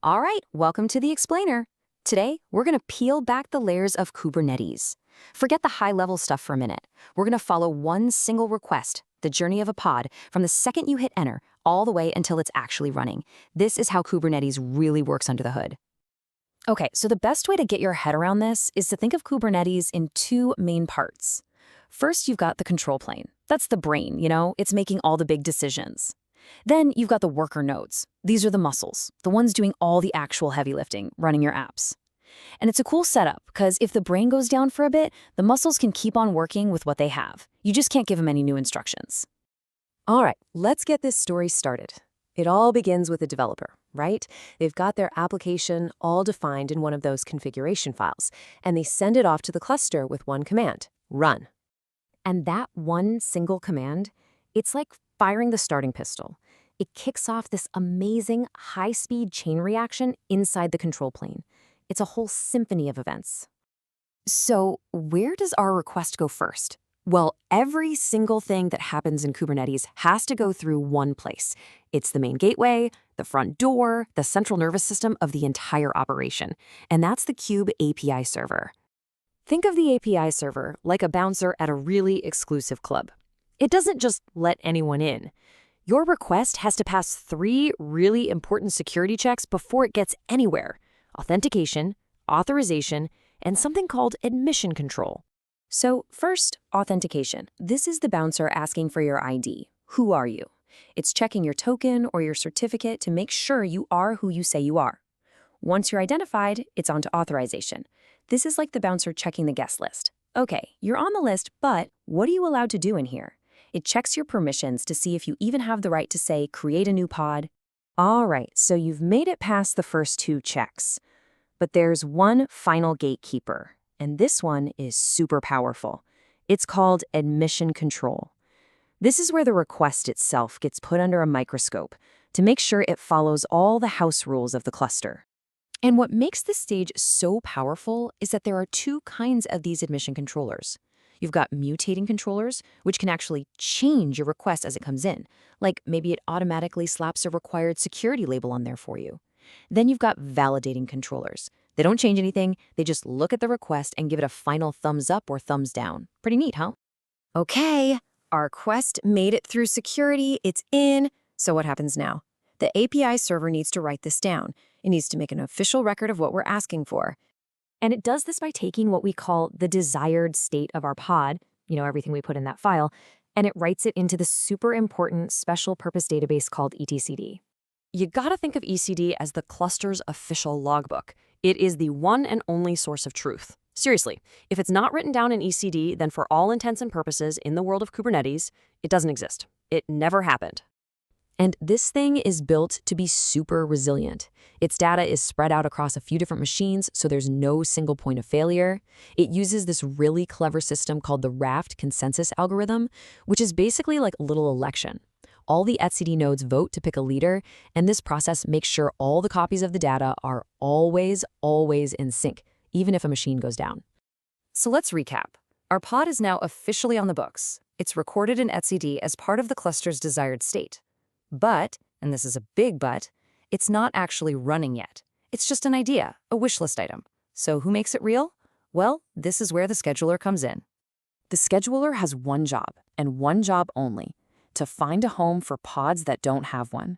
All right, welcome to the Explainer. Today, we're going to peel back the layers of Kubernetes. Forget the high-level stuff for a minute. We're going to follow one single request, the journey of a pod, from the second you hit enter all the way until it's actually running. This is how Kubernetes really works under the hood. Okay, so the best way to get your head around this is to think of Kubernetes in two main parts. First, you've got the control plane. That's the brain, it's making all the big decisions. Then you've got the worker nodes. These are the muscles, the ones doing all the actual heavy lifting, running your apps. And it's a cool setup, because if the brain goes down for a bit, the muscles can keep on working with what they have. You just can't give them any new instructions. All right, let's get this story started. It all begins with a developer, right? They've got their application all defined in one of those configuration files, and they send it off to the cluster with one command, run. And that one single command, it's like firing the starting pistol. It kicks off this amazing high-speed chain reaction inside the control plane. It's a whole symphony of events. So where does our request go first? Well, every single thing that happens in Kubernetes has to go through one place. It's the main gateway, the front door, the central nervous system of the entire operation. And that's the Kube API server. Think of the API server like a bouncer at a really exclusive club. It doesn't just let anyone in. Your request has to pass 3 really important security checks before it gets anywhere: authentication, authorization, and something called admission control. So first, authentication. This is the bouncer asking for your ID. Who are you? It's checking your token or your certificate to make sure you are who you say you are. Once you're identified, it's on to authorization. This is like the bouncer checking the guest list. Okay, you're on the list, but what are you allowed to do in here? It checks your permissions to see if you even have the right to say, create a new pod. All right, so you've made it past the first 2 checks. But there's one final gatekeeper, and this one is super powerful. It's called admission control. This is where the request itself gets put under a microscope to make sure it follows all the house rules of the cluster. And what makes this stage so powerful is that there are 2 kinds of these admission controllers. You've got mutating controllers, which can actually change your request as it comes in. Like maybe it automatically slaps a required security label on there for you. Then you've got validating controllers. They don't change anything, they just look at the request and give it a final thumbs up or thumbs down. Pretty neat, huh? Okay, our request made it through security, it's in. So what happens now? The API server needs to write this down. It needs to make an official record of what we're asking for. And it does this by taking what we call the desired state of our pod, everything we put in that file, and it writes it into the super important special purpose database called etcd. You gotta think of ECD as the cluster's official logbook. It is the one and only source of truth. Seriously, if it's not written down in ECD, then for all intents and purposes in the world of Kubernetes, it doesn't exist. It never happened. And this thing is built to be super resilient. Its data is spread out across a few different machines, so there's no single point of failure. It uses this really clever system called the Raft Consensus Algorithm, which is basically like a little election. All the etcd nodes vote to pick a leader, and this process makes sure all the copies of the data are always in sync, even if a machine goes down. So let's recap. Our pod is now officially on the books. It's recorded in etcd as part of the cluster's desired state. But, and this is a big but, it's not actually running yet. It's just an idea, a wish list item. So who makes it real? Well, this is where the scheduler comes in. The scheduler has one job, and one job only: to find a home for pods that don't have one.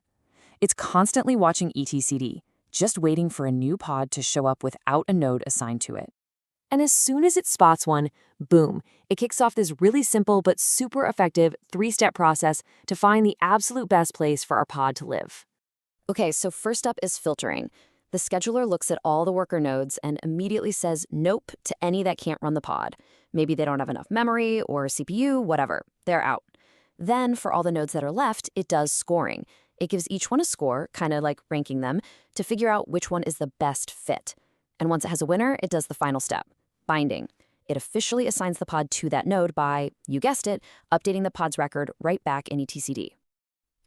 It's constantly watching etcd, just waiting for a new pod to show up without a node assigned to it. And as soon as it spots one, boom, it kicks off this really simple but super effective 3-step process to find the absolute best place for our pod to live. Okay, so first up is filtering. The scheduler looks at all the worker nodes and immediately says nope to any that can't run the pod. Maybe they don't have enough memory or CPU, whatever. They're out. Then for all the nodes that are left, it does scoring. It gives each one a score, kind of like ranking them, to figure out which one is the best fit. And once it has a winner, it does the final step: binding. It officially assigns the pod to that node by, you guessed it, updating the pod's record right back in etcd.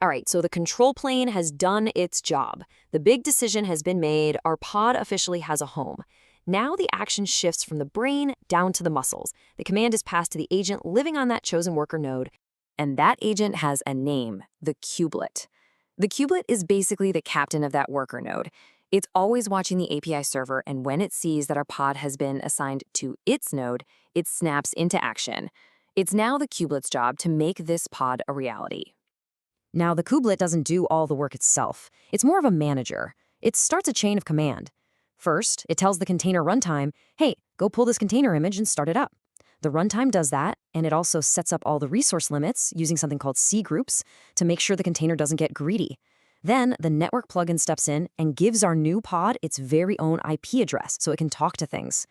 All right, so the control plane has done its job. The big decision has been made. Our pod officially has a home. Now the action shifts from the brain down to the muscles. The command is passed to the agent living on that chosen worker node, and that agent has a name: the kubelet. The kubelet is basically the captain of that worker node. It's always watching the API server, and when it sees that our pod has been assigned to its node, it snaps into action. It's now the kubelet's job to make this pod a reality. Now, the kubelet doesn't do all the work itself. It's more of a manager. It starts a chain of command. First, it tells the container runtime, hey, go pull this container image and start it up. The runtime does that, and it also sets up all the resource limits using something called C groups to make sure the container doesn't get greedy. Then, the network plugin steps in and gives our new pod its very own IP address so it can talk to things.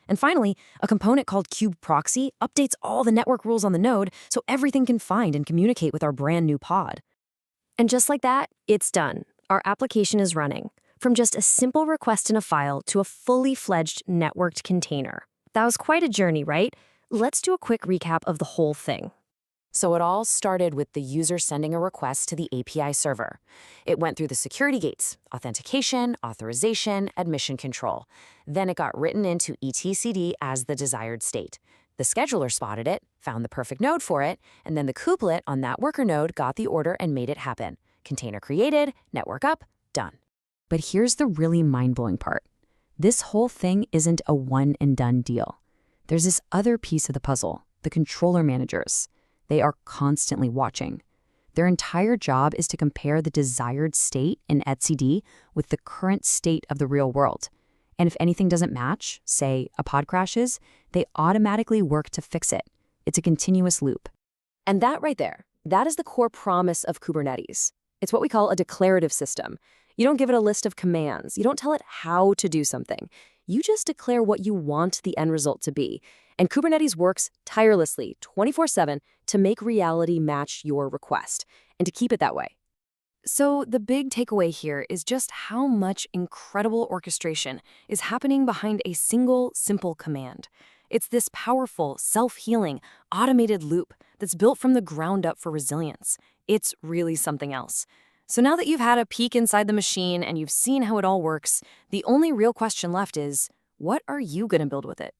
And finally, a component called Kube-Proxy updates all the network rules on the node so everything can find and communicate with our brand new pod. And just like that, it's done. Our application is running, from just a simple request in a file to a fully fledged networked container. That was quite a journey, right? Let's do a quick recap of the whole thing. So it all started with the user sending a request to the API server. It went through the security gates: authentication, authorization, admission control. Then it got written into etcd as the desired state. The scheduler spotted it, found the perfect node for it, and then the kubelet on that worker node got the order and made it happen. Container created, network up, done. But here's the really mind-blowing part. This whole thing isn't a one-and-done deal. There's this other piece of the puzzle, the controller managers. They are constantly watching. Their entire job is to compare the desired state in etcd with the current state of the real world. And if anything doesn't match, say a pod crashes, they automatically work to fix it. It's a continuous loop. And that right there, that is the core promise of Kubernetes. It's what we call a declarative system. You don't give it a list of commands. You don't tell it how to do something. You just declare what you want the end result to be. And Kubernetes works tirelessly, 24/7, to make reality match your request, and to keep it that way. So the big takeaway here is just how much incredible orchestration is happening behind a single, simple command. It's this powerful, self-healing, automated loop that's built from the ground up for resilience. It's really something else. So now that you've had a peek inside the machine and you've seen how it all works, the only real question left is, what are you going to build with it?